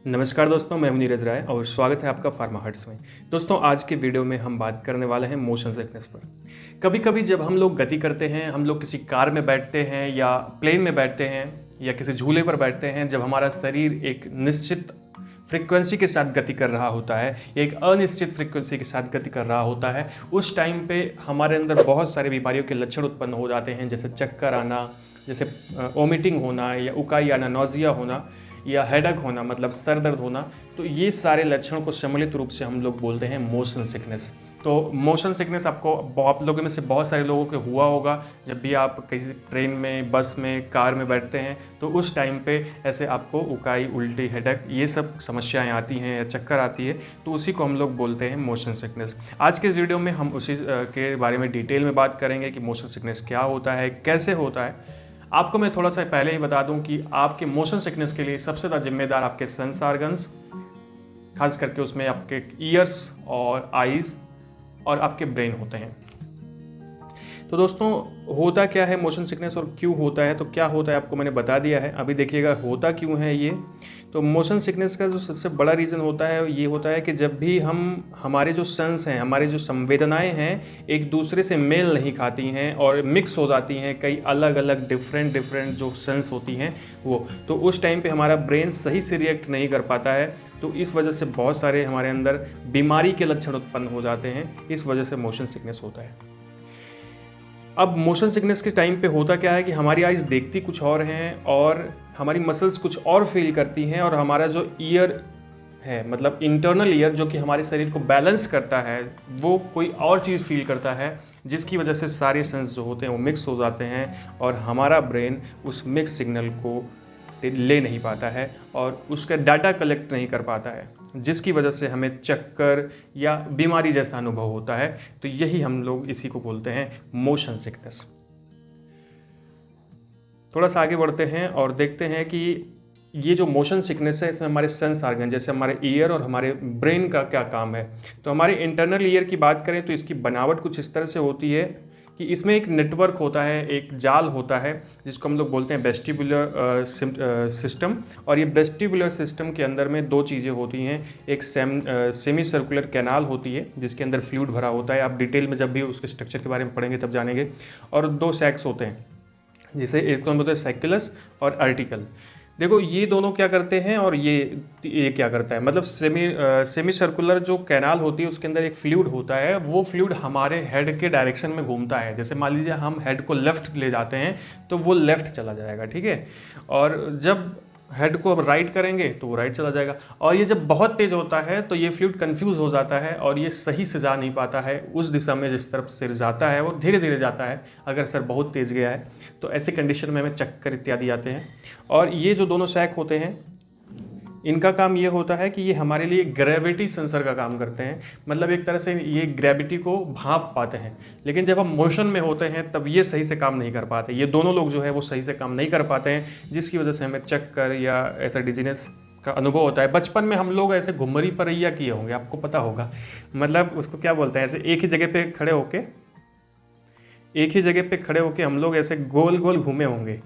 नमस्कार दोस्तों, मैं हूं नीरज राय और स्वागत है आपका फार्मा हर्ट्स में। दोस्तों, आज के वीडियो में हम बात करने वाले हैं मोशन सिकनेस पर। कभी कभी जब हम लोग गति करते हैं, हम लोग किसी कार में बैठते हैं या प्लेन में बैठते हैं या किसी झूले पर बैठते हैं, जब हमारा शरीर एक निश्चित फ्रीक्वेंसी के साथ गति कर रहा होता है, एक अनिश्चित फ्रीक्वेंसी के साथ गति कर रहा होता है, उस टाइम पे हमारे अंदर बहुत सारे बीमारियों के लक्षण उत्पन्न हो जाते हैं, जैसे चक्कर आना, जैसे वोमिटिंग होना या उकाई आना, नौजिया होना या हेडेक होना, मतलब सर दर्द होना। तो ये सारे लक्षण को सम्मिलित रूप से हम लोग बोलते हैं मोशन सिकनेस। तो मोशन सिकनेस आपको आप लोगों में से बहुत सारे लोगों को हुआ होगा। जब भी आप किसी ट्रेन में, बस में, कार में बैठते हैं तो उस टाइम पे ऐसे आपको उकाई, उल्टी, हेडेक ये सब समस्याएं आती हैं या चक्कर आती है, तो उसी को हम लोग बोलते हैं मोशन सिकनेस। आज के इस वीडियो में हम उसी के बारे में डिटेल में बात करेंगे कि मोशन सिकनेस क्या होता है, कैसे होता है। आपको मैं थोड़ा सा पहले ही बता दूं कि आपके मोशन सिकनेस के लिए सबसे ज़्यादा जिम्मेदार आपके सेंस ऑर्गन्स, खास करके उसमें आपके ईयर्स और आईज और आपके ब्रेन होते हैं। तो दोस्तों, होता क्या है मोशन सिकनेस और क्यों होता है? तो क्या होता है आपको मैंने बता दिया है। अभी देखिएगा होता क्यों है ये। तो मोशन सिकनेस का जो सबसे बड़ा रीज़न होता है ये होता है कि जब भी हमारे जो सेंस हैं, हमारी जो संवेदनाएं हैं, एक दूसरे से मेल नहीं खाती हैं और मिक्स हो जाती हैं, कई अलग अलग डिफरेंट जो सेंस होती हैं वो, तो उस टाइम पे हमारा ब्रेन सही से रिएक्ट नहीं कर पाता है। तो इस वजह से बहुत सारे हमारे अंदर बीमारी के लक्षण उत्पन्न हो जाते हैं। इस वजह से मोशन सिकनेस होता है। अब मोशन सिकनेस के टाइम पे होता क्या है कि हमारी आइज़ देखती कुछ और हैं और हमारी मसल्स कुछ और फील करती हैं, और हमारा जो ईयर है, मतलब इंटरनल ईयर जो कि हमारे शरीर को बैलेंस करता है, वो कोई और चीज़ फील करता है, जिसकी वजह से सारे सेंस जो होते हैं वो मिक्स हो जाते हैं और हमारा ब्रेन उस मिक्स सिग्नल को ले नहीं पाता है और उसका डाटा कलेक्ट नहीं कर पाता है, जिसकी वजह से हमें चक्कर या बीमारी जैसा अनुभव होता है। तो यही हम लोग इसी को बोलते हैं मोशन सिकनेस। थोड़ा सा आगे बढ़ते हैं और देखते हैं कि ये जो मोशन सिकनेस है इसमें हमारे सेंस ऑर्गन, जैसे हमारे ईयर और हमारे ब्रेन का क्या काम है। तो हमारे इंटरनल ईयर की बात करें तो इसकी बनावट कुछ इस तरह से होती है कि इसमें एक नेटवर्क होता है, एक जाल होता है, जिसको हम लोग बोलते हैं वेस्टिबुलर सिस्टम। और ये वेस्टिबुलर सिस्टम के अंदर में दो चीज़ें होती हैं। एक सेमी सर्कुलर कैनाल होती है जिसके अंदर फ्लूइड भरा होता है, आप डिटेल में जब भी उसके स्ट्रक्चर के बारे में पढ़ेंगे तब जानेंगे। और दो सैक्स होते हैं, जैसे एक को हम बोलते हैं साइकिलस और आर्टिकल। देखो ये दोनों क्या करते हैं और ये क्या करता है, मतलब सेमी सर्कुलर जो कैनाल होती है उसके अंदर एक फ्लूइड होता है। वो फ्लूइड हमारे हेड के डायरेक्शन में घूमता है। जैसे मान लीजिए हम हेड को लेफ़्ट ले जाते हैं तो वो लेफ़्ट चला जाएगा, ठीक है। और जब हेड को राइट करेंगे तो वो राइट चला जाएगा। और ये जब बहुत तेज़ होता है तो ये फ्लूइड कंफ्यूज हो जाता है और ये सही से जा नहीं पाता है उस दिशा में जिस तरफ सिर जाता है, वो धीरे धीरे जाता है अगर सर बहुत तेज़ गया है तो। ऐसे कंडीशन में हमें चक्कर इत्यादि आते हैं। और ये जो दोनों सैक होते हैं इनका काम ये होता है कि ये हमारे लिए ग्रेविटी सेंसर का काम करते हैं। मतलब एक तरह से ये ग्रेविटी को भांप पाते हैं। लेकिन जब हम मोशन में होते हैं तब ये सही से काम नहीं कर पाते। ये दोनों लोग जो है वो सही से काम नहीं कर पाते हैं, जिसकी वजह से हमें चक्कर या ऐसा डिजीनेस का अनुभव होता है। बचपन में हम लोग ऐसे घुमरी परैया किए होंगे, आपको पता होगा। मतलब उसको क्या बोलते हैं, ऐसे एक ही जगह पे खड़े होके हम लोग ऐसे गोल गोल घूमे होंगे,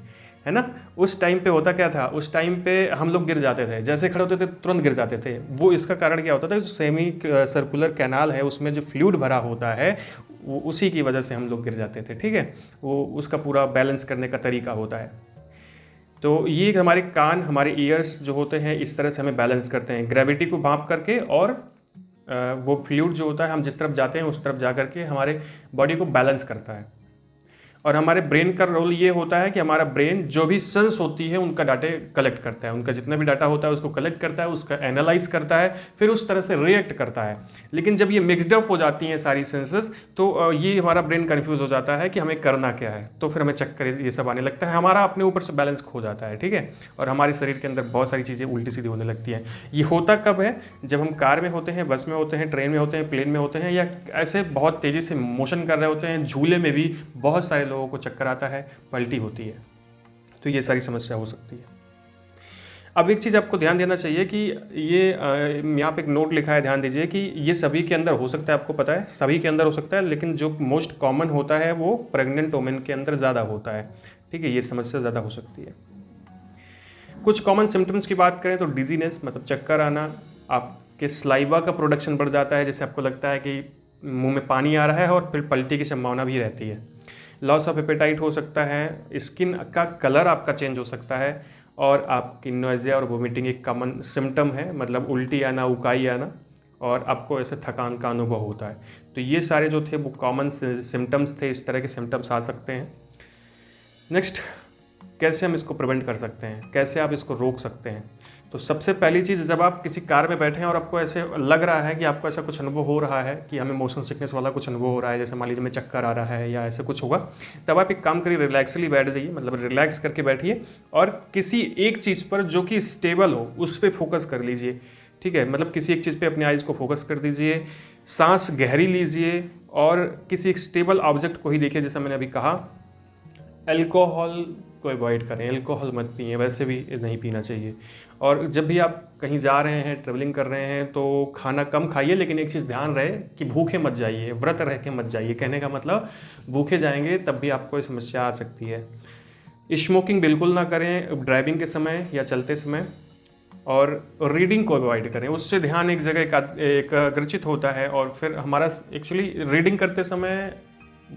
है ना। उस टाइम पे होता क्या था, उस टाइम पे हम लोग गिर जाते थे। जैसे खड़े होते थे तुरंत गिर जाते थे। वो इसका कारण क्या होता था, जो सेमी सर्कुलर कैनाल है उसमें जो फ्लूइड भरा होता है वो उसी की वजह से हम लोग गिर जाते थे, ठीक है। वो उसका पूरा बैलेंस करने का तरीका होता है। तो ये हमारे कान, हमारे ईयर्स जो होते हैं इस तरह से हमें बैलेंस करते हैं, ग्रेविटी को भांप करके। और वो फ्लूइड जो होता है हम जिस तरफ जाते हैं उस तरफ जा करके हमारे बॉडी को बैलेंस करता है। और हमारे ब्रेन का रोल ये होता है कि हमारा ब्रेन जो भी सेंस होती है उनका डाटा कलेक्ट करता है, उनका जितना भी डाटा होता है उसको कलेक्ट करता है, उसका एनालाइज करता है, फिर उस तरह से रिएक्ट करता है। लेकिन जब ये मिक्सड अप हो जाती हैं सारी सेंसेस तो ये हमारा ब्रेन कंफ्यूज हो जाता है कि हमें करना क्या है। तो फिर हमें चक्कर ये सब आने लगता है, हमारा अपने ऊपर से बैलेंस खो जाता है, ठीक है। और हमारे शरीर के अंदर बहुत सारी चीज़ें उल्टी सीधी होने लगती हैं। ये होता कब है, जब हम कार में होते हैं, बस में होते हैं, ट्रेन में होते हैं, प्लेन में होते हैं, या ऐसे बहुत तेज़ी से मोशन कर रहे होते हैं। झूले में भी बहुत सारे लोगों को चक्कर आता है, पलटी होती है। तो ये सारी समस्या हो सकती है। अब एक चीज़ आपको ध्यान देना चाहिए कि ये यहाँ पे एक नोट लिखा है, ध्यान दीजिए कि ये सभी के अंदर हो सकता है, आपको पता है सभी के अंदर हो सकता है, लेकिन जो मोस्ट कॉमन होता है वो प्रेग्नेंट वुमेन के अंदर ज़्यादा होता है, ठीक है। ये समस्या ज़्यादा हो सकती है। कुछ कॉमन सिम्टम्स की बात करें तो डिजीनेस मतलब चक्कर आना, आपके स्लाइवा का प्रोडक्शन बढ़ जाता है, जैसे आपको लगता है कि मुंह में पानी आ रहा है और फिर पलटी की संभावना भी रहती है। लॉस ऑफ एपेटाइट हो सकता है, स्किन का कलर आपका चेंज हो सकता है और आपकी नोइज़िया और वोमिटिंग एक कॉमन सिम्टम है, मतलब उल्टी आना, उकाई आना और आपको ऐसे थकान का अनुभव होता है। तो ये सारे जो थे वो कॉमन सिम्टम्स थे, इस तरह के सिम्टम्स आ सकते हैं। नेक्स्ट, कैसे हम इसको प्रिवेंट कर सकते हैं, कैसे आप इसको रोक सकते हैं। तो सबसे पहली चीज़, जब आप किसी कार में बैठे हैं और आपको ऐसे लग रहा है कि आपको ऐसा कुछ अनुभव हो रहा है कि हमें मोशन सिकनेस वाला कुछ अनुभव हो रहा है, जैसे मान लीजिए में चक्कर आ रहा है या ऐसे कुछ होगा, तब आप एक काम करिए, रिलैक्सली बैठ जाइए, मतलब रिलैक्स करके बैठिए और किसी एक चीज़ पर जो कि स्टेबल हो उस पर फोकस कर लीजिए। ठीक है, मतलब किसी एक चीज़ पे अपने आइज़ को फोकस कर दीजिए, सांस गहरी लीजिए और किसी एक स्टेबल ऑब्जेक्ट को ही देखिए। जैसा मैंने अभी कहा, अल्कोहल को अवॉइड करें, अल्कोहल मत पिए, वैसे भी नहीं पीना चाहिए। और जब भी आप कहीं जा रहे हैं, ट्रेवलिंग कर रहे हैं, तो खाना कम खाइए, लेकिन एक चीज़ ध्यान रहे कि भूखे मत जाइए, व्रत रह के मत जाइए। कहने का मतलब भूखे जाएंगे तब भी आपको ये समस्या आ सकती है। स्मोकिंग बिल्कुल ना करें ड्राइविंग के समय या चलते समय, और रीडिंग को अवॉइड करें, उससे ध्यान एक जगह एकाग्रचित होता है और फिर हमारा एक्चुअली रीडिंग करते समय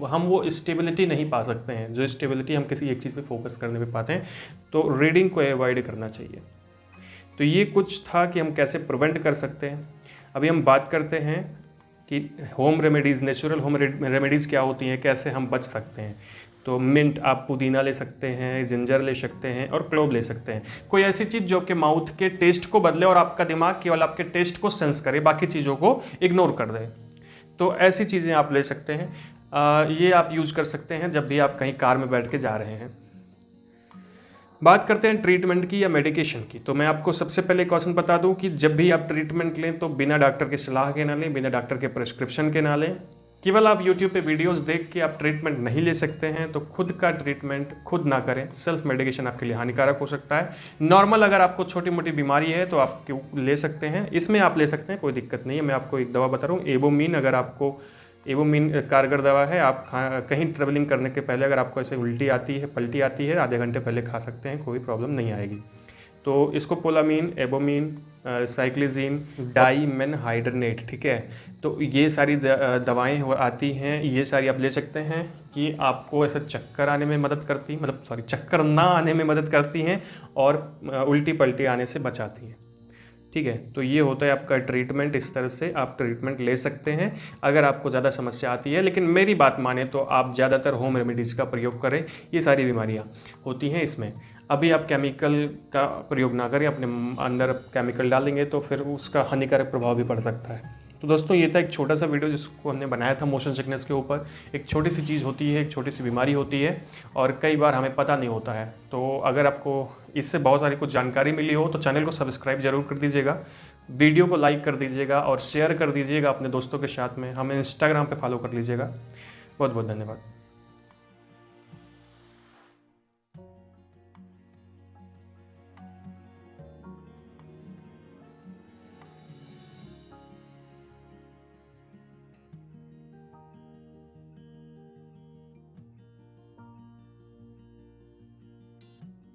हम वो स्टेबिलिटी नहीं पा सकते हैं, जो स्टेबिलिटी हम किसी एक चीज़ पे फोकस करने पे पाते हैं। तो रीडिंग को अवॉइड करना चाहिए। तो ये कुछ था कि हम कैसे प्रिवेंट कर सकते हैं। अभी हम बात करते हैं कि home remedies, natural home remedies क्या होती हैं, कैसे हम बच सकते हैं। तो मिंट, आप पुदीना ले सकते हैं, जिंजर ले सकते हैं और क्लोव ले सकते हैं। कोई ऐसी चीज़ जो कि माउथ के टेस्ट को बदले और आपका दिमाग केवल आपके टेस्ट को सेंस करे, बाकी चीज़ों को इग्नोर कर दे। तो ऐसी चीज़ें आप ले सकते हैं। ये आप यूज़ कर सकते हैं जब भी आप कहीं कार में बैठ के जा रहे हैं। बात करते हैं ट्रीटमेंट की या मेडिकेशन की। तो मैं आपको सबसे पहले क्वेश्चन बता दूं कि जब भी आप ट्रीटमेंट लें तो बिना डॉक्टर की सलाह के ना लें, बिना डॉक्टर के प्रिस्क्रिप्शन के ना लें। केवल आप YouTube पे वीडियोस देख के आप ट्रीटमेंट नहीं ले सकते हैं, तो खुद का ट्रीटमेंट खुद ना करें। सेल्फ मेडिकेशन आपके लिए हानिकारक हो सकता है। नॉर्मल अगर आपको छोटी मोटी बीमारी है तो आप ले सकते हैं, इसमें आप ले सकते हैं, कोई दिक्कत नहीं है। मैं आपको एक दवा बता रहा हूँ, एवोमीन। अगर आपको एवोमीन कारगर दवा है, आप कहीं ट्रेवलिंग करने के पहले अगर आपको ऐसे उल्टी आती है, पलटी आती है, आधे घंटे पहले खा सकते हैं, कोई प्रॉब्लम नहीं आएगी। तो इसको पोलामीन, एबोमीन, साइक्लिजीन, डाइमेनहाइड्रेट, ठीक है। तो ये सारी दवाएं आती हैं, ये सारी आप ले सकते हैं कि आपको ऐसा चक्कर आने में मदद करती, मतलब चक्कर ना आने में मदद करती हैं और उल्टी पलटी आने से बचाती हैं। ठीक है, तो ये होता है आपका ट्रीटमेंट। इस तरह से आप ट्रीटमेंट ले सकते हैं अगर आपको ज़्यादा समस्या आती है। लेकिन मेरी बात माने तो आप ज़्यादातर होम रेमेडीज़ का प्रयोग करें, ये सारी बीमारियाँ होती हैं इसमें। अभी आप केमिकल का प्रयोग ना करें, अपने अंदर केमिकल डालेंगे तो फिर उसका हानिकारक प्रभाव भी पड़ सकता है। तो दोस्तों, ये था एक छोटा सा वीडियो जिसको हमने बनाया था मोशन सिकनेस के ऊपर। एक छोटी सी चीज़ होती है, एक छोटी सी बीमारी होती है और कई बार हमें पता नहीं होता है। तो अगर आपको इससे बहुत सारी कुछ जानकारी मिली हो तो चैनल को सब्सक्राइब जरूर कर दीजिएगा, वीडियो को लाइक कर दीजिएगा और शेयर कर दीजिएगा अपने दोस्तों के साथ में। हमें इंस्टाग्राम पे फॉलो कर लीजिएगा। बहुत बहुत धन्यवाद।